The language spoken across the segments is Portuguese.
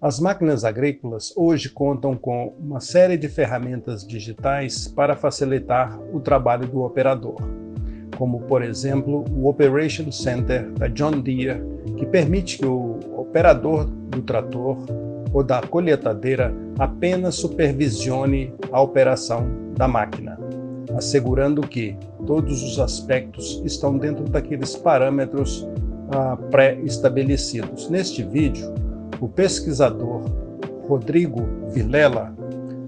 As máquinas agrícolas hoje contam com uma série de ferramentas digitais para facilitar o trabalho do operador, como, por exemplo, o Operation Center da John Deere, que permite que o operador do trator ou da colheitadeira apenas supervisione a operação da máquina, assegurando que todos os aspectos estão dentro daqueles parâmetros pré-estabelecidos. Neste vídeo, o pesquisador Rodrigo Vilela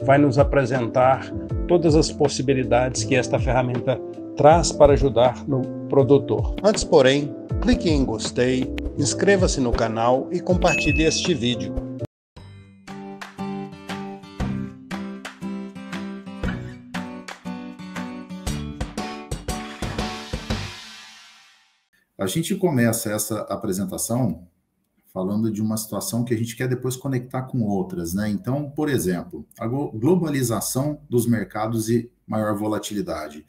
vai nos apresentar todas as possibilidades que esta ferramenta traz para ajudar no produtor. Antes, porém, clique em gostei, inscreva-se no canal e compartilhe este vídeo. A gente começa essa apresentação falando de uma situação que a gente quer depois conectar com outras, né? Então, por exemplo, a globalização dos mercados e maior volatilidade.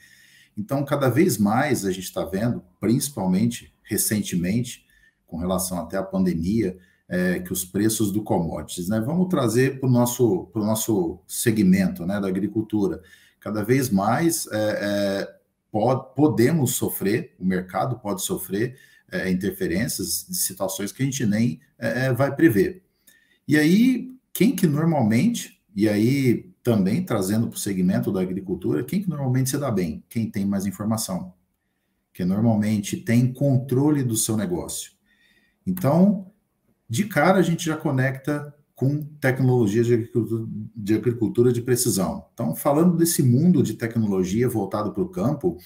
Então, cada vez mais a gente está vendo, principalmente recentemente, com relação até à pandemia, que os preços do commodities, né? Vamos trazer para o nosso segmento, né, da agricultura. Cada vez mais podemos sofrer, o mercado pode sofrer interferências de situações que a gente nem vai prever. E aí, quem que normalmente, e aí também trazendo para o segmento da agricultura, quem que normalmente se dá bem? Quem tem mais informação, que normalmente tem controle do seu negócio. Então, de cara a gente já conecta com tecnologia de agricultura de precisão. Então, falando desse mundo de tecnologia voltado para o campo,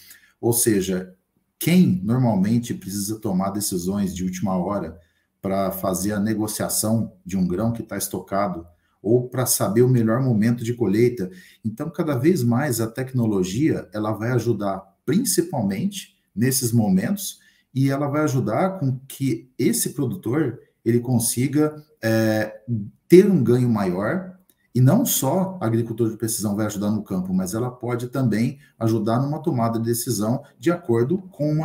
ou seja, quem normalmente precisa tomar decisões de última hora para fazer a negociação de um grão que está estocado ou para saber o melhor momento de colheita. Então, cada vez mais a tecnologia ela vai ajudar principalmente nesses momentos e ela vai ajudar com que esse produtor ele consiga ter um ganho maior. E não só a agricultura de precisão vai ajudar no campo, mas ela pode também ajudar numa tomada de decisão de acordo com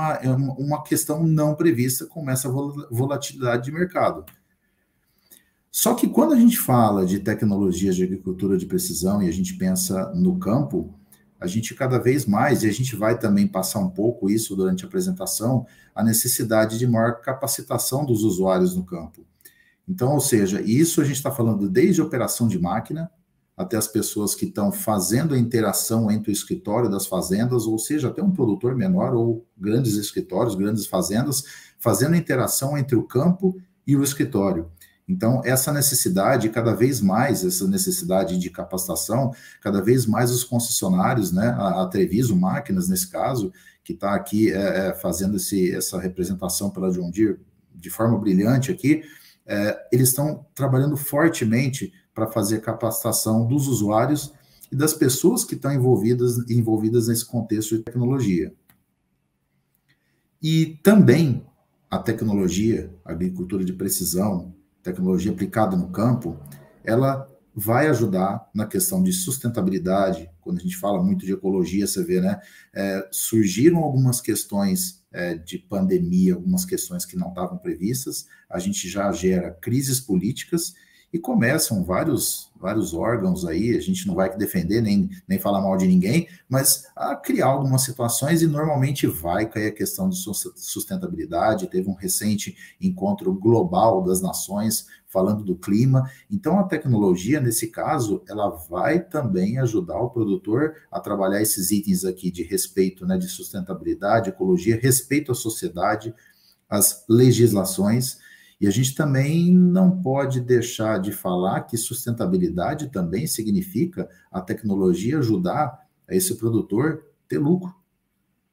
uma questão não prevista, como essa volatilidade de mercado. Só que quando a gente fala de tecnologias de agricultura de precisão e a gente pensa no campo, a gente cada vez mais, e a gente vai também passar um pouco isso durante a apresentação, a necessidade de maior capacitação dos usuários no campo. Então, ou seja, isso a gente está falando desde a operação de máquina até as pessoas que estão fazendo a interação entre o escritório das fazendas, ou seja, até um produtor menor ou grandes escritórios, grandes fazendas, fazendo a interação entre o campo e o escritório. Então, essa necessidade, cada vez mais, essa necessidade de capacitação, cada vez mais os concessionários, né, a Treviso Máquinas, nesse caso, que está aqui fazendo essa representação pela John Deere de forma brilhante aqui, eles estão trabalhando fortemente para fazer a capacitação dos usuários e das pessoas que estão envolvidas nesse contexto de tecnologia. E também a tecnologia, a agricultura de precisão, tecnologia aplicada no campo, ela vai ajudar na questão de sustentabilidade. Quando a gente fala muito de ecologia, você vê, né? Surgiram algumas questões de pandemia, algumas questões que não estavam previstas, a gente já gera crises políticas e começam vários órgãos aí, a gente não vai defender nem falar mal de ninguém, mas a criar algumas situações e normalmente vai cair a questão de sustentabilidade. Teve um recente encontro global das nações falando do clima. Então a tecnologia, nesse caso, ela vai também ajudar o produtor a trabalhar esses itens aqui de respeito, né, de sustentabilidade, ecologia, respeito à sociedade, às legislações. E a gente também não pode deixar de falar que sustentabilidade também significa a tecnologia ajudar a esse produtor ter lucro.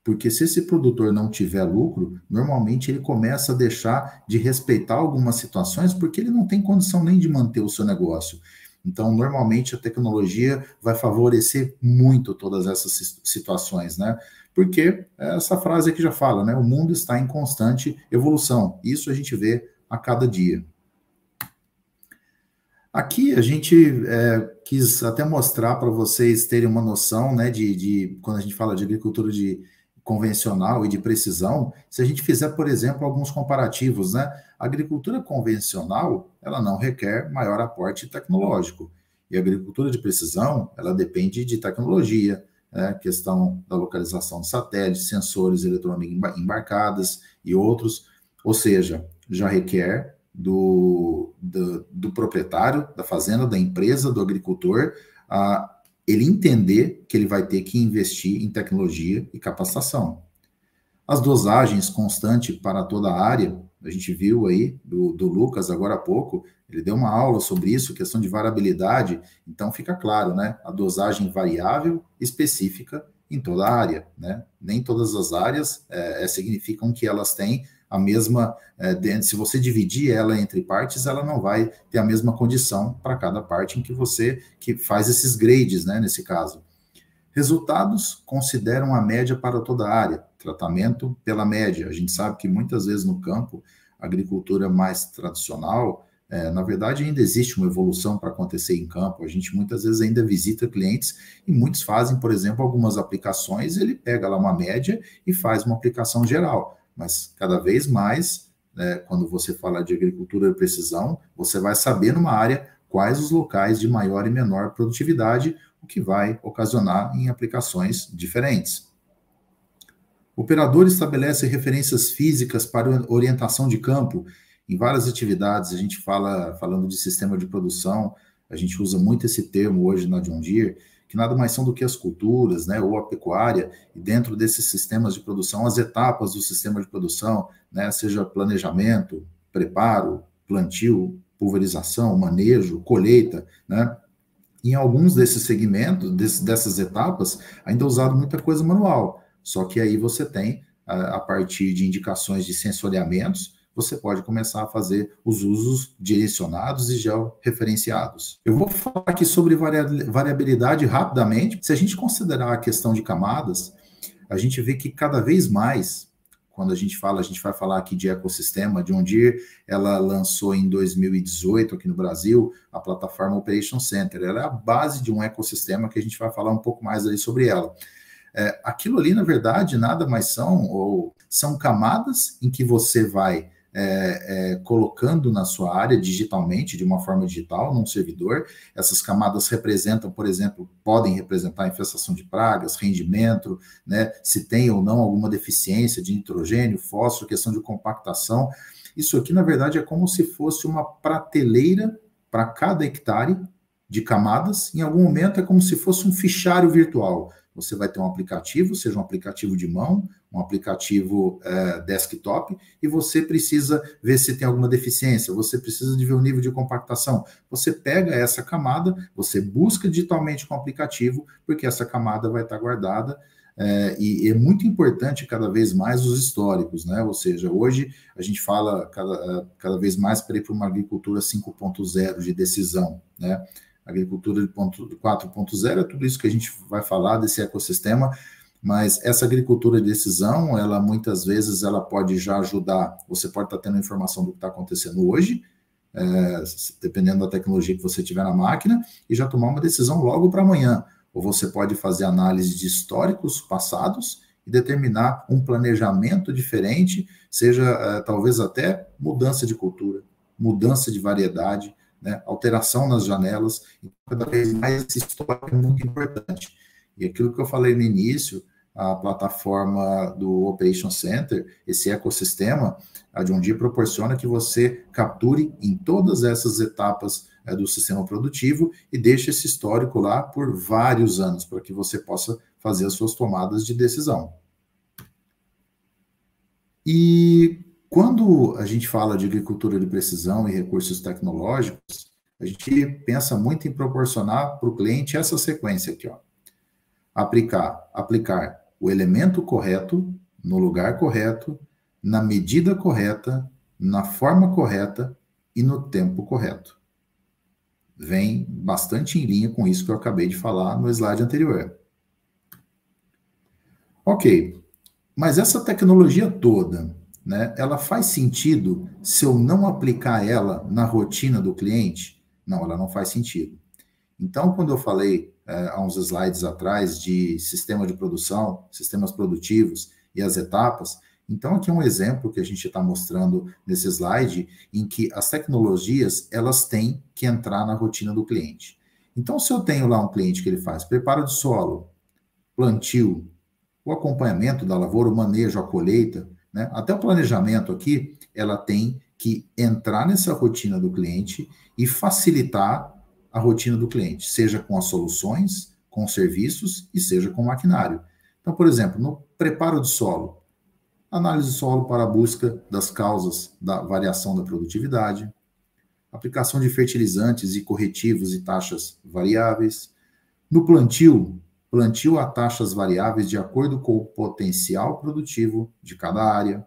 Porque se esse produtor não tiver lucro, normalmente ele começa a deixar de respeitar algumas situações porque ele não tem condição nem de manter o seu negócio. Então, normalmente a tecnologia vai favorecer muito todas essas situações, né? Porque essa frase aqui já fala, né? O mundo está em constante evolução. Isso a gente vê a cada dia. Aqui a gente quis até mostrar para vocês terem uma noção, né, de quando a gente fala de agricultura de convencional e de precisão, se a gente fizer, por exemplo, alguns comparativos, né? A agricultura convencional, ela não requer maior aporte tecnológico. E a agricultura de precisão, ela depende de tecnologia, né? Questão da localização de satélites, sensores eletrônicos embarcadas e outros. Ou seja, já requer do proprietário da fazenda, da empresa, do agricultor, ele entender que ele vai ter que investir em tecnologia e capacitação. As dosagens constantes para toda a área, a gente viu aí do Lucas agora há pouco, ele deu uma aula sobre isso, questão de variabilidade, então fica claro, né? A dosagem variável específica em toda a área, né? Nem todas as áreas significam que elas têm a mesma, se você dividir ela entre partes, ela não vai ter a mesma condição para cada parte em que você faz esses grades, né, nesse caso. Resultados consideram a média para toda a área, tratamento pela média. A gente sabe que muitas vezes no campo, a agricultura mais tradicional, na verdade ainda existe uma evolução para acontecer em campo, a gente muitas vezes ainda visita clientes e muitos fazem, por exemplo, algumas aplicações, ele pega lá uma média e faz uma aplicação geral. Mas cada vez mais, quando você fala de agricultura de precisão, você vai saber numa área quais os locais de maior e menor produtividade, o que vai ocasionar em aplicações diferentes. O operador estabelece referências físicas para orientação de campo. Em várias atividades, a gente falando de sistema de produção, a gente usa muito esse termo hoje na John Deere, que nada mais são do que as culturas, né, ou a pecuária, e dentro desses sistemas de produção, as etapas do sistema de produção, né, seja planejamento, preparo, plantio, pulverização, manejo, colheita, né, em alguns desses segmentos, dessas etapas, ainda é usado muita coisa manual, só que aí você tem, a partir de indicações de sensoriamentos, você pode começar a fazer os usos direcionados e georreferenciados. Eu vou falar aqui sobre variabilidade rapidamente. Se a gente considerar a questão de camadas, a gente vê que cada vez mais, quando a gente vai falar aqui de ecossistema, John Deere, ela lançou em 2018 aqui no Brasil a plataforma Operation Center. Ela é a base de um ecossistema que a gente vai falar um pouco mais ali sobre ela. Aquilo ali, na verdade, nada mais são camadas em que você vai colocando na sua área digitalmente, de uma forma digital, num servidor. Essas camadas representam, por exemplo, podem representar infestação de pragas, rendimento, né, se tem ou não alguma deficiência de nitrogênio, fósforo, questão de compactação. Isso aqui, na verdade, é como se fosse uma prateleira para cada hectare de camadas. Em algum momento é como se fosse um fichário virtual. Você vai ter um aplicativo, seja um aplicativo de mão, um aplicativo desktop, e você precisa ver se tem alguma deficiência, você precisa de ver o nível de compactação. Você pega essa camada, você busca digitalmente com o aplicativo, porque essa camada vai estar guardada, e é muito importante cada vez mais os históricos, né? Ou seja, hoje a gente fala cada vez mais para ir para uma agricultura 5.0 de decisão, né? Agricultura de 4.0 é tudo isso que a gente vai falar desse ecossistema, mas essa agricultura de decisão, ela muitas vezes ela pode já ajudar, você pode estar tendo informação do que está acontecendo hoje, dependendo da tecnologia que você tiver na máquina, e já tomar uma decisão logo para amanhã, ou você pode fazer análise de históricos passados e determinar um planejamento diferente, seja talvez até mudança de cultura, mudança de variedade, né, alteração nas janelas. Então, cada vez mais esse histórico é muito importante. E aquilo que eu falei no início, a plataforma do Operation Center, esse ecossistema, a John Deere proporciona que você capture em todas essas etapas do sistema produtivo e deixe esse histórico lá por vários anos, para que você possa fazer as suas tomadas de decisão. E quando a gente fala de agricultura de precisão e recursos tecnológicos, a gente pensa muito em proporcionar para o cliente essa sequência aqui, ó. Aplicar o elemento correto, no lugar correto, na medida correta, na forma correta e no tempo correto. Vem bastante em linha com isso que eu acabei de falar no slide anterior. Ok, mas essa tecnologia toda, né, ela faz sentido se eu não aplicar ela na rotina do cliente? Não, ela não faz sentido. Então, quando eu falei há uns slides atrás de sistema de produção, sistemas produtivos, e as etapas. Então, aqui é um exemplo que a gente está mostrando nesse slide, em que as tecnologias, elas têm que entrar na rotina do cliente. Então, se eu tenho lá um cliente que ele faz preparo de solo, plantio, o acompanhamento da lavoura, o manejo, a colheita, né? Até o planejamento aqui, ela tem que entrar nessa rotina do cliente e facilitar a rotina do cliente, seja com as soluções, com serviços e seja com maquinário. Então, por exemplo, no preparo de solo, análise de solo para a busca das causas da variação da produtividade, aplicação de fertilizantes e corretivos e taxas variáveis. No plantio, plantio a taxas variáveis de acordo com o potencial produtivo de cada área.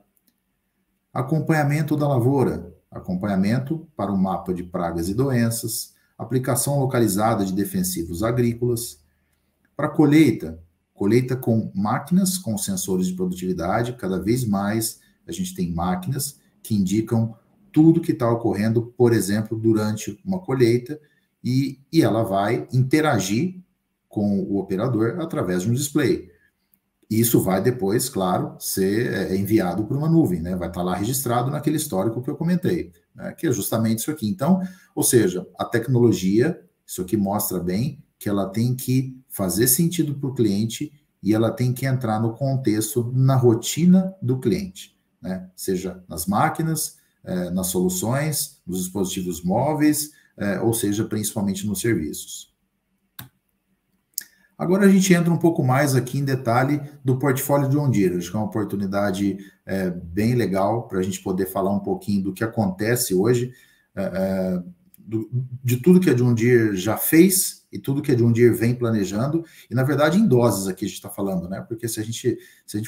Acompanhamento da lavoura, acompanhamento para o mapa de pragas e doenças, aplicação localizada de defensivos agrícolas. Para colheita, colheita com máquinas com sensores de produtividade, cada vez mais a gente tem máquinas que indicam tudo que está ocorrendo, por exemplo, durante uma colheita, e ela vai interagir com o operador através de um display. Isso vai depois, claro, ser enviado para uma nuvem, né? Vai estar lá registrado naquele histórico que eu comentei, né? Que é justamente isso aqui. Então, ou seja, a tecnologia, isso aqui mostra bem que ela tem que fazer sentido para o cliente e ela tem que entrar no contexto, na rotina do cliente, né? Seja nas máquinas, nas soluções, nos dispositivos móveis, ou seja, principalmente nos serviços. Agora a gente entra um pouco mais aqui em detalhe do portfólio de John Deere. Acho que é uma oportunidade bem legal para a gente poder falar um pouquinho do que acontece hoje, de tudo que a John Deere já fez e tudo que a John Deere vem planejando, e na verdade em doses aqui a gente está falando, né? Porque se a gente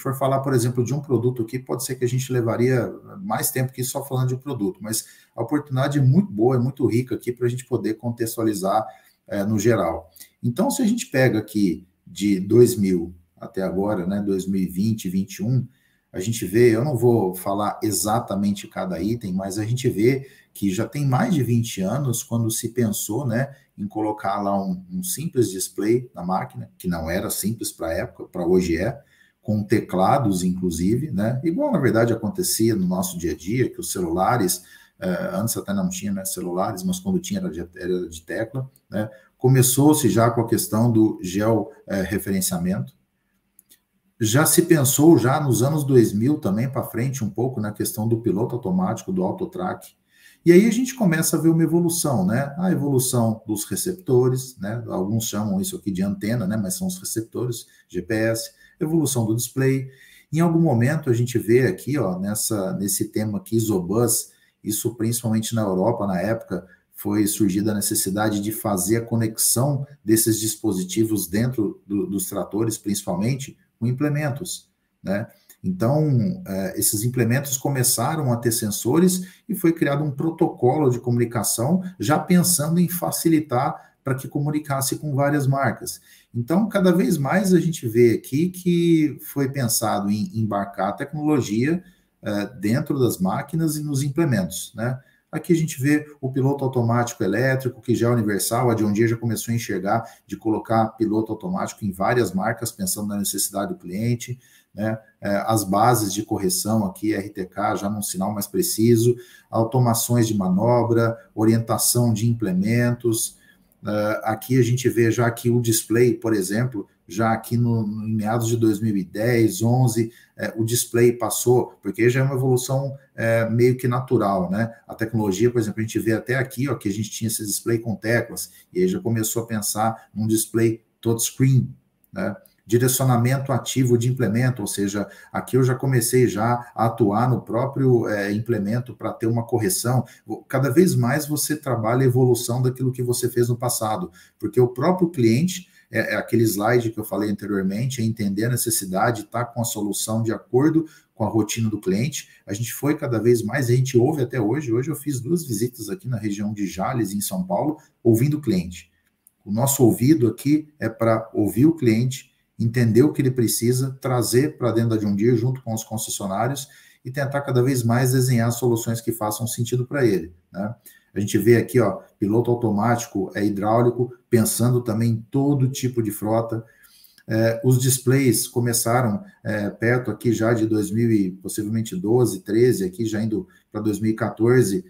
for falar, por exemplo, de um produto aqui, pode ser que a gente levaria mais tempo que só falando de um produto, mas a oportunidade é muito boa, é muito rica aqui para a gente poder contextualizar no geral. Então, se a gente pega aqui de 2000 até agora, né, 2020, 2021, a gente vê, eu não vou falar exatamente cada item, mas a gente vê que já tem mais de 20 anos quando se pensou, né, em colocar lá um simples display na máquina, que não era simples para a época, para hoje com teclados, inclusive, né, igual na verdade acontecia no nosso dia a dia, que os celulares, antes até não tinha, né, celulares, mas quando tinha era de tecla, né, começou-se já com a questão do georreferenciamento. Já se pensou, já nos anos 2000 também para frente, um pouco na questão do piloto automático, do autotrack. E aí a gente começa a ver uma evolução, né? A evolução dos receptores, né? Alguns chamam isso aqui de antena, né? Mas são os receptores, GPS, evolução do display. Em algum momento a gente vê aqui, ó, nesse tema aqui, Isobus, isso principalmente na Europa, na época, foi surgida a necessidade de fazer a conexão desses dispositivos dentro dos tratores, principalmente, com implementos, né? Então, esses implementos começaram a ter sensores e foi criado um protocolo de comunicação, já pensando em facilitar para que comunicasse com várias marcas. Então, cada vez mais a gente vê aqui que foi pensado em embarcar a tecnologia dentro das máquinas e nos implementos, né? Aqui a gente vê o piloto automático elétrico, que já é universal. A John Deere já começou a enxergar de colocar piloto automático em várias marcas, pensando na necessidade do cliente, né? As bases de correção aqui, RTK, já num sinal mais preciso, automações de manobra, orientação de implementos. Aqui a gente vê já que o display, por exemplo, já aqui em meados de 2010, 11, o display passou, porque já é uma evolução meio que natural, né? A tecnologia, por exemplo, a gente vê até aqui, ó, que a gente tinha esse display com teclas, e aí já começou a pensar num display touchscreen, né? Direcionamento ativo de implemento, ou seja, aqui eu já comecei já a atuar no próprio implemento para ter uma correção. Cada vez mais você trabalha a evolução daquilo que você fez no passado, porque o próprio cliente, aquele slide que eu falei anteriormente, é entender a necessidade, estar com a solução de acordo com a rotina do cliente. A gente foi cada vez mais, a gente ouve até hoje. Hoje eu fiz 2 visitas aqui na região de Jales, em São Paulo, ouvindo o cliente. O nosso ouvido aqui é para ouvir o cliente, entender o que ele precisa, trazer para dentro da John Deere junto com os concessionários e tentar cada vez mais desenhar soluções que façam sentido para ele, né? A gente vê aqui, ó, piloto automático hidráulico, pensando também em todo tipo de frota. Os displays começaram perto aqui já de 2000 e possivelmente 12, 13, aqui já indo para 2014,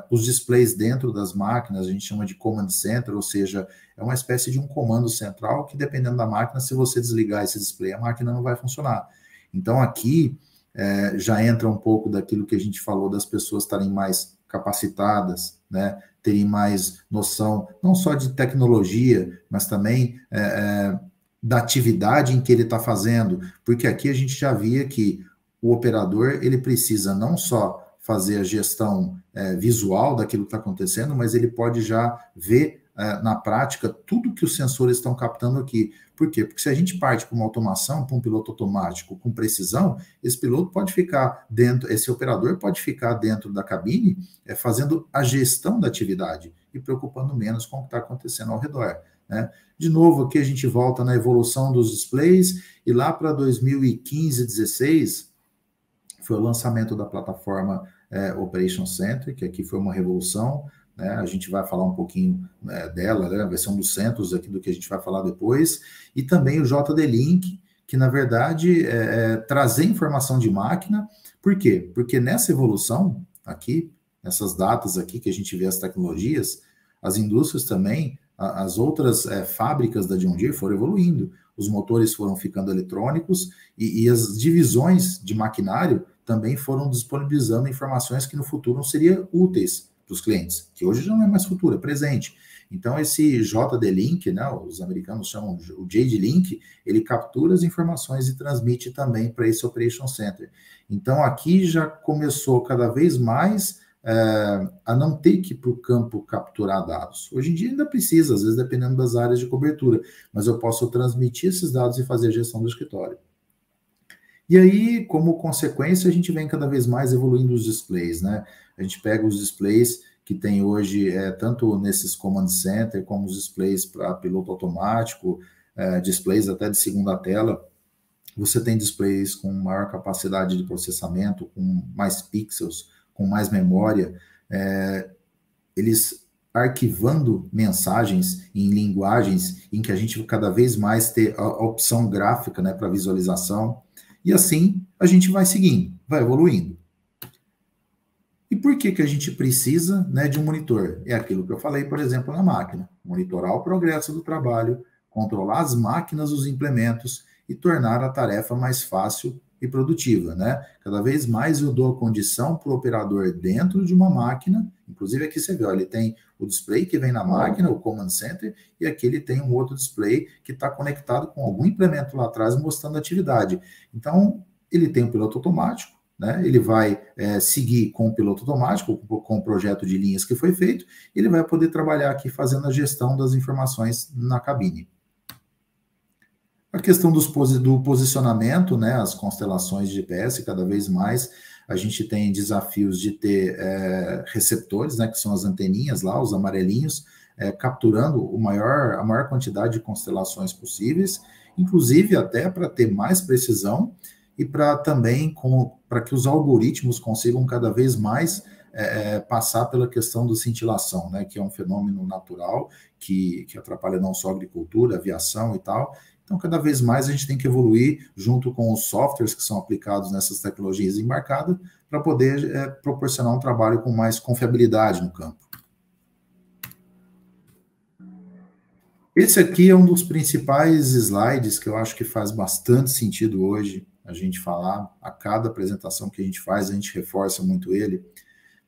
os displays dentro das máquinas, a gente chama de command center, ou seja, é uma espécie de um comando central que, dependendo da máquina, se você desligar esse display, a máquina não vai funcionar. Então, aqui já entra um pouco daquilo que a gente falou das pessoas estarem mais capacitadas, né, terem mais noção, não só de tecnologia, mas também da atividade em que ele está fazendo, porque aqui a gente já via que o operador, ele precisa não só fazer a gestão visual daquilo que está acontecendo, mas ele pode já ver na prática tudo que os sensores estão captando aqui. Por quê? Porque se a gente parte para uma automação, para um piloto automático com precisão, esse piloto pode ficar dentro, esse operador pode ficar dentro da cabine fazendo a gestão da atividade e preocupando menos com o que está acontecendo ao redor, né? De novo, aqui a gente volta na evolução dos displays, e lá para 2015, 16, foi o lançamento da plataforma Operation Center, que aqui foi uma revolução, né? A gente vai falar um pouquinho dela, né? Vai ser um dos centros aqui do que a gente vai falar depois, e também o JD-Link, que na verdade trazer informação de máquina. Por quê? Porque nessa evolução aqui, nessas datas aqui que a gente vê as tecnologias, as indústrias também, as outras fábricas da John Deere foram evoluindo, os motores foram ficando eletrônicos e as divisões de maquinário também foram disponibilizando informações que no futuro não seriam úteis para os clientes, que hoje já não é mais futuro, é presente. Então, esse JD-Link, né, os americanos chamam o JD-Link, ele captura as informações e transmite também para esse Operation Center. Então, aqui já começou cada vez mais a não ter que ir para o campo capturar dados. Hoje em dia ainda precisa, às vezes dependendo das áreas de cobertura, mas eu posso transmitir esses dados e fazer a gestão do escritório. E aí, como consequência, a gente vem cada vez mais evoluindo os displays, né? A gente pega os displays que tem hoje, tanto nesses command center, como os displays para piloto automático, displays até de segunda tela. Você tem displays com maior capacidade de processamento, com mais pixels, com mais memória, eles arquivando mensagens em linguagens em que a gente cada vez mais ter a opção gráfica, né, para visualização, e assim a gente vai seguindo, vai evoluindo. E por que a gente precisa, né, de um monitor? É aquilo que eu falei, por exemplo, na máquina. Monitorar o progresso do trabalho, controlar as máquinas, os implementos e tornar a tarefa mais fácil e produtiva, né? Cada vez mais eu dou a condição para o operador dentro de uma máquina, inclusive aqui você vê, ó, ele tem o display que vem na máquina, o Command Center, e aqui ele tem um outro display que está conectado com algum implemento lá atrás mostrando a atividade. Então, ele tem um piloto automático, né? Ele vai seguir com o piloto automático, com o projeto de linhas que foi feito, ele vai poder trabalhar aqui fazendo a gestão das informações na cabine. A questão do posicionamento, né, as constelações de GPS, cada vez mais a gente tem desafios de ter receptores, né, que são as anteninhas lá, os amarelinhos, capturando a maior quantidade de constelações possíveis, inclusive até para ter mais precisão e para também para que os algoritmos consigam cada vez mais passar pela questão da cintilação, né, que é um fenômeno natural que atrapalha não só a agricultura, a aviação e tal. Então, cada vez mais a gente tem que evoluir junto com os softwares que são aplicados nessas tecnologias embarcadas para poder proporcionar um trabalho com mais confiabilidade no campo. Esse aqui é um dos principais slides que eu acho que faz bastante sentido hoje a gente falar. A cada apresentação que a gente faz, a gente reforça muito ele,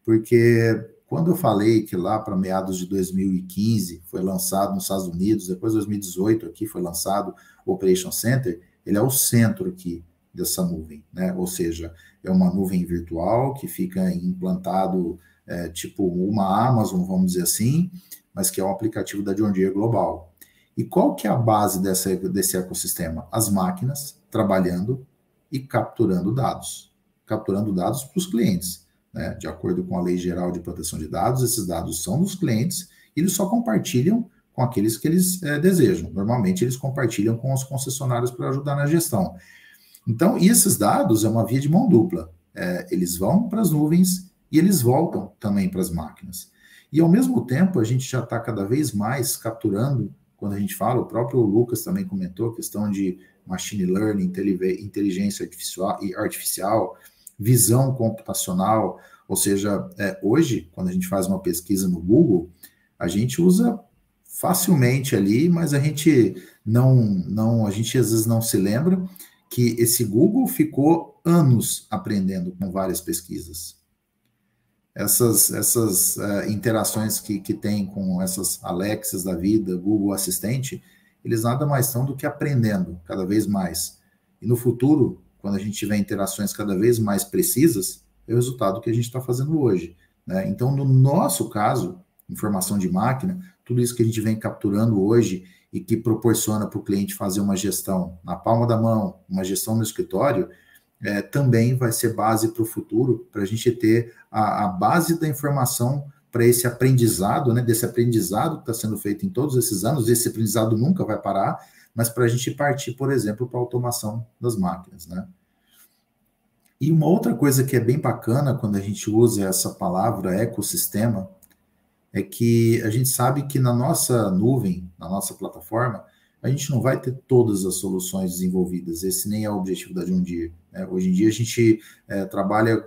porque quando eu falei que lá para meados de 2015 foi lançado nos Estados Unidos, depois de 2018 aqui foi lançado o Operation Center, ele é o centro aqui dessa nuvem, né? Ou seja, é uma nuvem virtual que fica implantado tipo uma Amazon, vamos dizer assim, mas que é um aplicativo da John Deere global. E qual que é a base desse ecossistema? As máquinas trabalhando e capturando dados para os clientes. Né, de acordo com a Lei Geral de Proteção de Dados, esses dados são dos clientes e eles só compartilham com aqueles que eles desejam. Normalmente, eles compartilham com os concessionários para ajudar na gestão. Então, e esses dados é uma via de mão dupla. Eles vão para as nuvens e eles voltam também para as máquinas. E, ao mesmo tempo, a gente já está cada vez mais capturando quando a gente fala, o próprio Lucas também comentou, questão de machine learning, inteligência artificial, visão computacional, ou seja, hoje, quando a gente faz uma pesquisa no Google, a gente usa facilmente ali, mas a gente a gente às vezes não se lembra que esse Google ficou anos aprendendo com várias pesquisas. Essas interações que tem com essas Alexas da vida, Google Assistente, eles nada mais são do que aprendendo cada vez mais. E no futuro, quando a gente tiver interações cada vez mais precisas, é o resultado que a gente está fazendo hoje, né? Então, no nosso caso, informação de máquina, tudo isso que a gente vem capturando hoje e que proporciona para o cliente fazer uma gestão na palma da mão, uma gestão no escritório, também vai ser base para o futuro, para a gente ter a base da informação para esse aprendizado, né, desse aprendizado que está sendo feito em todos esses anos, esse aprendizado nunca vai parar, mas para a gente partir, por exemplo, para a automação das máquinas, né? E uma outra coisa que é bem bacana quando a gente usa essa palavra ecossistema, é que a gente sabe que na nossa nuvem, na nossa plataforma, a gente não vai ter todas as soluções desenvolvidas. Esse nem é o objetivo da John Deere, né? Hoje em dia a gente trabalha,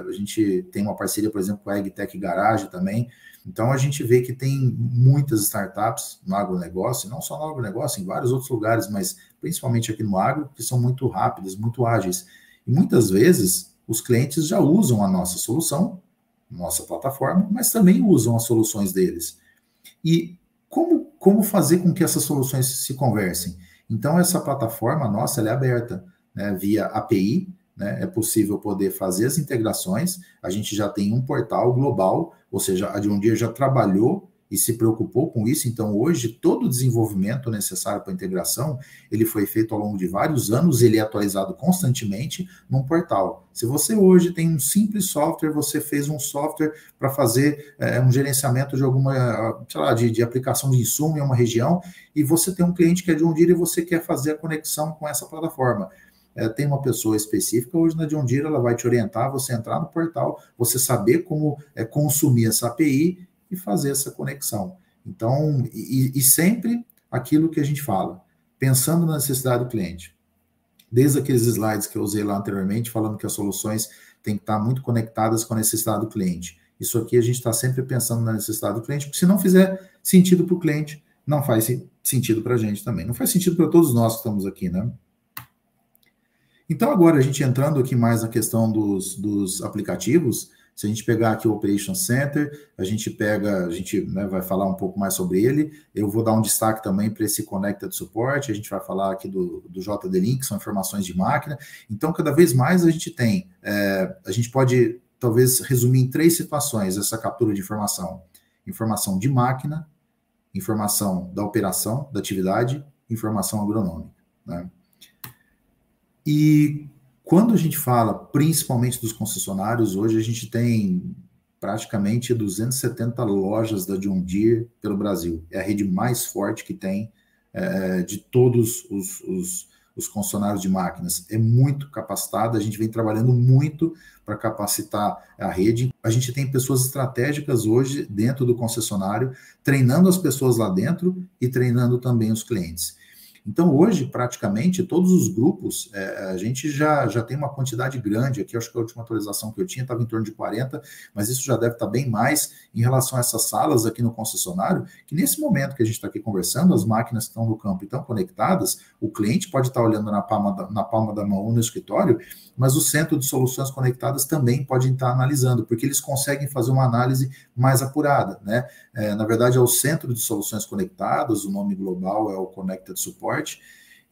a gente tem uma parceria, por exemplo, com a AgTech Garage também. Então a gente vê que tem muitas startups no agronegócio, não só no agronegócio, em vários outros lugares, mas principalmente aqui no agro, que são muito rápidas, muito ágeis. E muitas vezes os clientes já usam a nossa solução, nossa plataforma, mas também usam as soluções deles. E como fazer com que essas soluções se conversem? Então, essa plataforma nossa, ela é aberta, né, via API, né, é possível poder fazer as integrações, a gente já tem um portal global, ou seja, a John Deere já trabalhou e se preocupou com isso, então hoje todo o desenvolvimento necessário para a integração, ele foi feito ao longo de vários anos, ele é atualizado constantemente num portal. Se você hoje tem um simples software, você fez um software para fazer um gerenciamento de alguma, sei lá, de aplicação de insumo em uma região, e você tem um cliente que é John Deere e você quer fazer a conexão com essa plataforma. Tem uma pessoa específica hoje na John Deere, ela vai te orientar, você entrar no portal, você saber como consumir essa API, e fazer essa conexão. Então, e sempre aquilo que a gente fala, pensando na necessidade do cliente. Desde aqueles slides que eu usei lá anteriormente, falando que as soluções têm que estar muito conectadas com a necessidade do cliente. Isso aqui a gente está sempre pensando na necessidade do cliente, porque se não fizer sentido para o cliente, não faz sentido para a gente também. Não faz sentido para todos nós que estamos aqui, né? Então, agora, a gente entrando aqui mais na questão dos aplicativos, se a gente pegar aqui o Operation Center, a gente vai falar um pouco mais sobre ele. Eu vou dar um destaque também para esse Connected Support, a gente vai falar aqui do JD-Link, que são informações de máquina. Então, cada vez mais a gente tem, a gente pode, talvez, resumir em 3 situações essa captura de informação. Informação de máquina, informação da operação, da atividade, informação agronômica, né? E quando a gente fala, principalmente dos concessionários, hoje a gente tem praticamente 270 lojas da John Deere pelo Brasil. É a rede mais forte que tem de todos os concessionários de máquinas. É muito capacitada, a gente vem trabalhando muito para capacitar a rede. A gente tem pessoas estratégicas hoje dentro do concessionário, treinando as pessoas lá dentro e treinando também os clientes. Então, hoje, praticamente, todos os grupos, a gente já tem uma quantidade grande, aqui acho que a última atualização que eu tinha estava em torno de 40, mas isso já deve estar bem mais em relação a essas salas aqui no concessionário, que nesse momento que a gente está aqui conversando, as máquinas que estão no campo e estão conectadas, o cliente pode estar olhando na palma da mão no escritório, mas o centro de soluções conectadas também pode estar analisando, porque eles conseguem fazer uma análise mais apurada, né? Na verdade, é o Centro de Soluções Conectadas, o nome global é o Connected Support,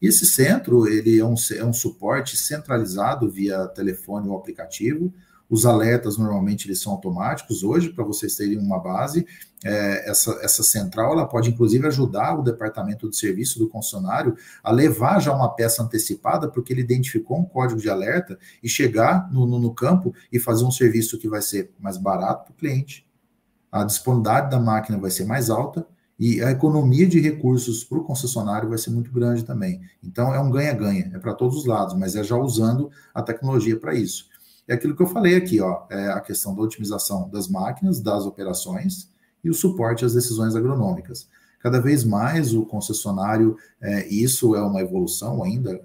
e esse centro, ele é um suporte centralizado via telefone ou aplicativo. Os alertas, normalmente, eles são automáticos. Hoje, para vocês terem uma base, essa central, ela pode, inclusive, ajudar o departamento de serviço do concessionário a levar já uma peça antecipada, porque ele identificou um código de alerta e chegar no campo e fazer um serviço que vai ser mais barato para o cliente. A disponibilidade da máquina vai ser mais alta e a economia de recursos para o concessionário vai ser muito grande também. Então, é um ganha-ganha, é para todos os lados, mas é já usando a tecnologia para isso. É aquilo que eu falei aqui, ó, é a questão da otimização das máquinas, das operações e o suporte às decisões agronômicas. Cada vez mais o concessionário, isso é uma evolução ainda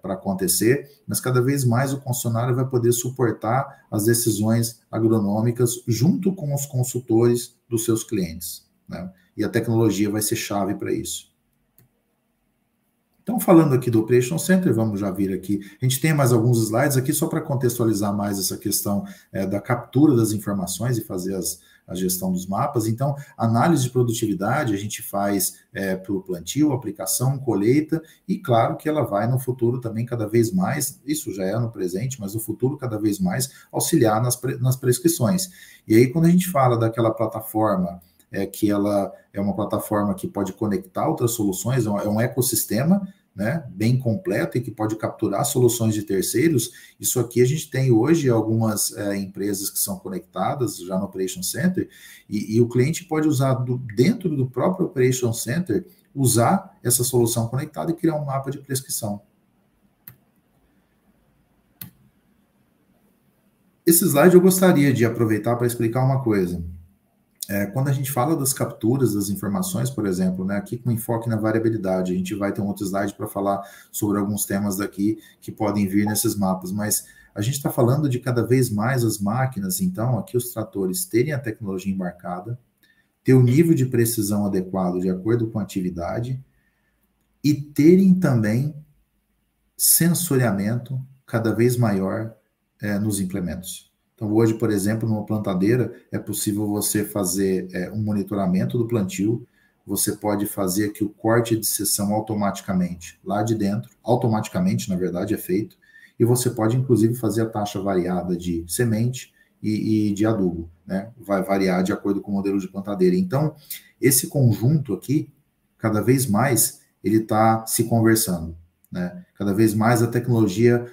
para acontecer, mas cada vez mais o concessionário vai poder suportar as decisões agronômicas junto com os consultores dos seus clientes, né? E a tecnologia vai ser chave para isso. Então, falando aqui do Operation Center, vamos já vir aqui. A gente tem mais alguns slides aqui só para contextualizar mais essa questão da captura das informações e fazer a gestão dos mapas. Então, análise de produtividade a gente faz para o plantio, aplicação, colheita, e claro que ela vai no futuro também cada vez mais, isso já é no presente, mas no futuro cada vez mais auxiliar nas prescrições. E aí, quando a gente fala daquela plataforma, que ela é uma plataforma que pode conectar outras soluções, é um ecossistema, né, bem completo e que pode capturar soluções de terceiros. Isso aqui a gente tem hoje algumas empresas que são conectadas já no Operation Center e o cliente pode usar dentro do próprio Operation Center, usar essa solução conectada e criar um mapa de prescrição. Esse slide eu gostaria de aproveitar para explicar uma coisa. Quando a gente fala das capturas das informações, por exemplo, né, aqui com enfoque na variabilidade, a gente vai ter um outro slide para falar sobre alguns temas daqui que podem vir nesses mapas, mas a gente está falando de cada vez mais as máquinas, então, aqui os tratores terem a tecnologia embarcada, ter o nível de precisão adequado de acordo com a atividade e terem também sensoriamento cada vez maior nos implementos. Então, hoje, por exemplo, numa plantadeira, é possível você fazer um monitoramento do plantio, você pode fazer aqui o corte de seção automaticamente lá de dentro, automaticamente, na verdade, é feito, e você pode, inclusive, fazer a taxa variada de semente e de adubo, né? Vai variar de acordo com o modelo de plantadeira. Então, esse conjunto aqui, cada vez mais, ele está se conversando, né? Cada vez mais a tecnologia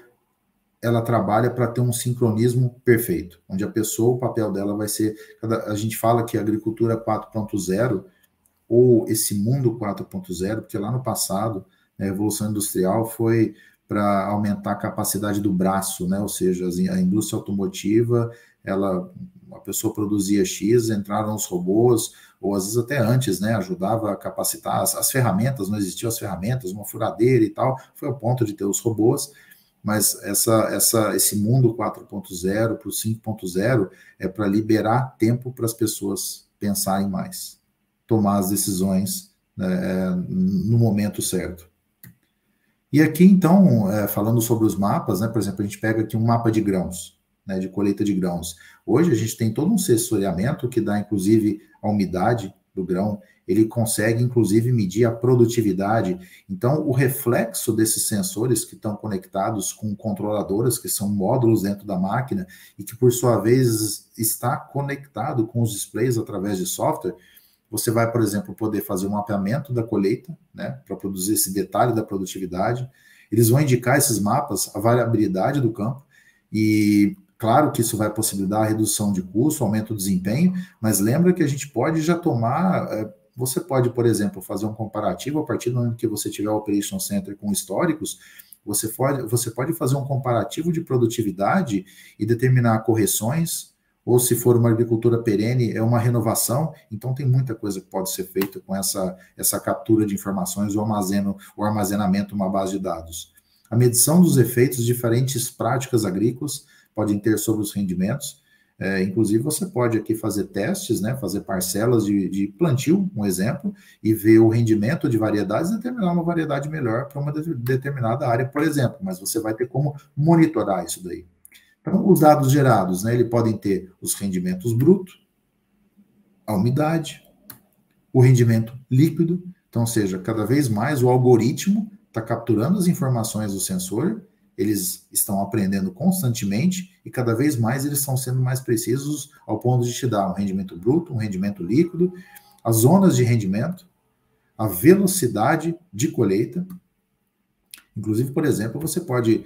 ela trabalha para ter um sincronismo perfeito, onde a pessoa, o papel dela vai ser... A gente fala que a agricultura 4.0, ou esse mundo 4.0, porque lá no passado, a Revolução Industrial foi para aumentar a capacidade do braço, né? Ou seja, a indústria automotiva, a pessoa produzia X, entraram os robôs, ou às vezes até antes, né? Ajudava a capacitar as ferramentas, não existiam as ferramentas, uma furadeira e tal, foi ao ponto de ter os robôs. Mas esse mundo 4.0 para o 5.0 é para liberar tempo para as pessoas pensarem mais, tomar as decisões, né, no momento certo. E aqui, então, falando sobre os mapas, né, por exemplo, a gente pega aqui um mapa de grãos, né, de colheita de grãos. Hoje a gente tem todo um sensoriamento que dá, inclusive, a umidade do grão, ele consegue, inclusive, medir a produtividade. Então, o reflexo desses sensores que estão conectados com controladoras, que são módulos dentro da máquina, e que, por sua vez, está conectado com os displays através de software, você vai, por exemplo, poder fazer um mapeamento da colheita, né, para produzir esse detalhe da produtividade. Eles vão indicar esses mapas, a variabilidade do campo, e claro que isso vai possibilitar a redução de custo, aumento do desempenho, mas lembra que a gente pode já tomar... Você pode, por exemplo, fazer um comparativo a partir do momento que você tiver o Operation Center com históricos, você pode fazer um comparativo de produtividade e determinar correções, ou se for uma agricultura perene, é uma renovação. Então tem muita coisa que pode ser feita com essa captura de informações, o armazenamento de uma base de dados. A medição dos efeitos de diferentes práticas agrícolas podem ter sobre os rendimentos. Inclusive, você pode aqui fazer testes, né, fazer parcelas de plantio, um exemplo, e ver o rendimento de variedades e determinar uma variedade melhor para uma determinada área, por exemplo, mas você vai ter como monitorar isso daí. Então, os dados gerados, né, eles podem ter os rendimentos brutos, a umidade, o rendimento líquido, então, ou seja, cada vez mais o algoritmo está capturando as informações do sensor, eles estão aprendendo constantemente e cada vez mais eles estão sendo mais precisos ao ponto de te dar um rendimento bruto, um rendimento líquido, as zonas de rendimento, a velocidade de colheita. Inclusive, por exemplo, você pode,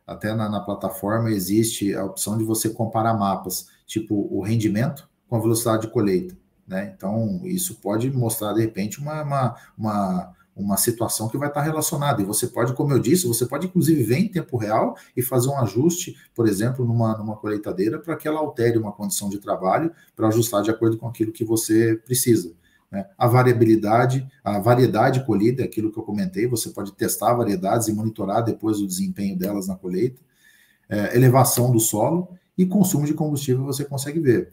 até na plataforma existe a opção de você comparar mapas, tipo o rendimento com a velocidade de colheita, né? Então, isso pode mostrar, de repente, uma situação que vai estar relacionada, e você pode, como eu disse, você pode inclusive ver em tempo real e fazer um ajuste, por exemplo, numa colheitadeira, para que ela altere uma condição de trabalho, para ajustar de acordo com aquilo que você precisa. né? A variabilidade, a variedade colhida, é aquilo que eu comentei, você pode testar variedades e monitorar depois o desempenho delas na colheita, elevação do solo e consumo de combustível você consegue ver.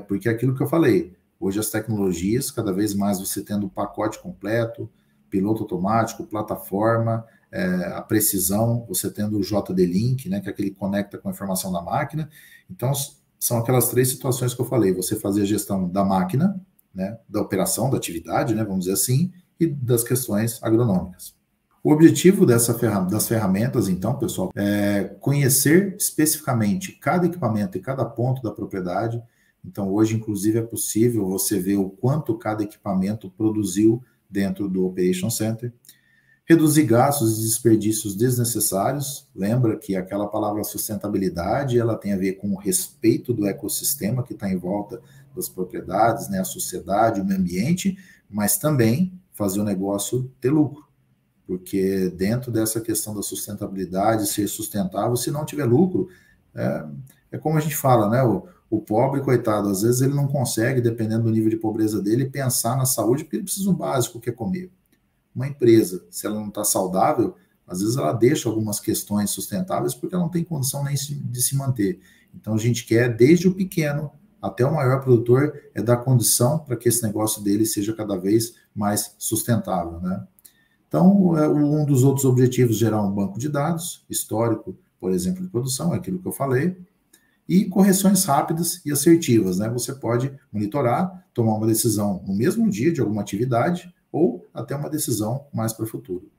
Porque é aquilo que eu falei, hoje as tecnologias, cada vez mais você tendo o pacote completo, piloto automático, plataforma, a precisão, você tendo o JD-Link, né, que é aquele que conecta com a informação da máquina. Então, são aquelas 3 situações que eu falei, você fazer a gestão da máquina, né, da operação, da atividade, né, vamos dizer assim, e das questões agronômicas. O objetivo das ferramentas, então, pessoal, é conhecer especificamente cada equipamento e cada ponto da propriedade. Então, hoje, inclusive, é possível você ver o quanto cada equipamento produziu dentro do Operation Center. Reduzir gastos e desperdícios desnecessários. Lembra que aquela palavra sustentabilidade, ela tem a ver com o respeito do ecossistema que está em volta das propriedades, né, a sociedade, o meio ambiente, mas também fazer o negócio ter lucro. Porque dentro dessa questão da sustentabilidade, ser sustentável, se não tiver lucro, é como a gente fala, né? O pobre, coitado, às vezes ele não consegue, dependendo do nível de pobreza dele, pensar na saúde, porque ele precisa do básico, que é comer. Uma empresa, se ela não está saudável, às vezes ela deixa algumas questões sustentáveis porque ela não tem condição nem de se manter. Então a gente quer, desde o pequeno até o maior produtor, dar condição para que esse negócio dele seja cada vez mais sustentável, né? Então, um dos outros objetivos, gerar um banco de dados histórico, por exemplo, de produção, é aquilo que eu falei, e correções rápidas e assertivas, né? Você pode monitorar, tomar uma decisão no mesmo dia de alguma atividade, ou até uma decisão mais para o futuro.